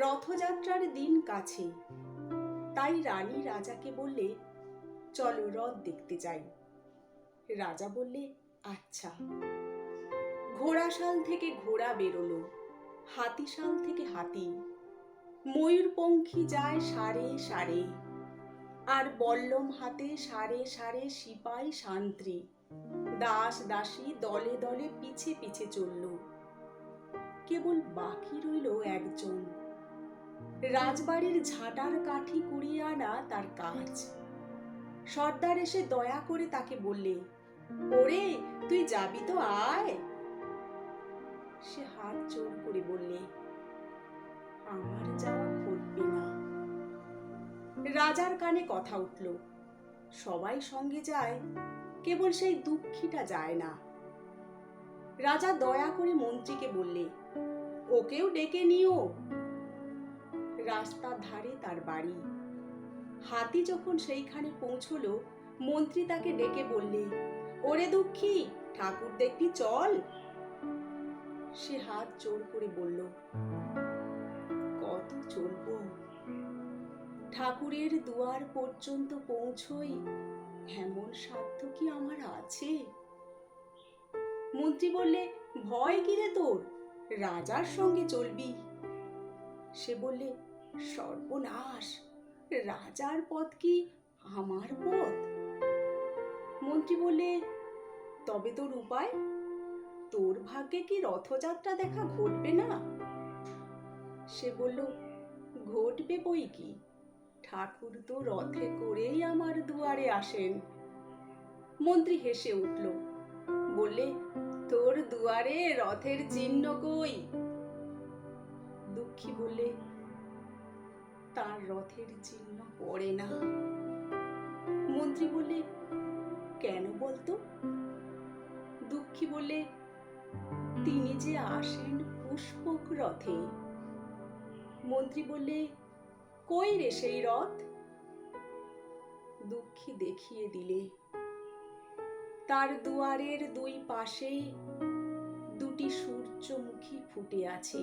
রথযাত্রার দিন কাছে, তাই রানী রাজাকে বললে, চলো রথ দেখতে যাই। রাজা বললে, আচ্ছা। ঘোড়াশাল থেকে ঘোড়া বেরোলো, হাতিশাল থেকে হাতি, ময়ূরপঙ্খী যায় সারে সারে, আর বল্লম হাতে সারে সারে সিপাই শান্ত্রী দাস দাসী দলে দলে পিছে পিছে চলল। কেবল বাকি রইল একজন, রাজবাড়ির ঝাঁটার কাঠি কুড়িয়ে আনা তার কাজ। সর্দার এসে দয়া করে তাকে বললে, ওরে তুই যাবি তো, আয়। সে হাত জোর করে বললে, আমার যাওয়া ঘটবে না। রাজার কানে কথা উঠল, সবাই সঙ্গে যায়, কেবল সেই দুঃখীটা যায় না। রাজা দয়া করে মন্ত্রীকে বললে, ওকেও ডেকে নিও। রাস্তার ধারে তার বাড়ি। হাতি যখন সেইখানে পৌঁছলো, মন্ত্রী তাকে ডেকে বললে, ওরে দুঃখী, ঠাকুর দেখবি চল। সে হাত জোর করে বলল, কত চলবো? ঠাকুরের দুয়ার পর্যন্ত পৌঁছই এমন সাধ্য কি আমার আছে? মন্ত্রী বললে, ভয় কিরে তোর, রাজার সঙ্গে চলবি। সে বললে, সর্বনাশ, রাজার পথ কি আমার পথ? মন্ত্রী বললে, তবে তোর উপায়? তোর ভাগ্যে কি রথযাত্রা দেখা ঘটবে না? সে বলল, ঘটবে বই কি, ঠাকুর তো রথে করেই আমার দুয়ারে আসেন। মন্ত্রী হেসে উঠল, বললে, তোর দুয়ারে রথের চিহ্ন কই? দুঃখী বললে, তার রথের চিহ্ন পড়ে না। মন্ত্রী বললে, কেন বলতো? দুঃখী বললে, তিনি যে আসেন পুষ্পক রথে। মন্ত্রী বললে, কই রে সেই রথ? দুঃখী দেখিয়ে দিলে, তার দুয়ারের দুই পাশে দুটি সূর্যমুখী ফুটে আছে।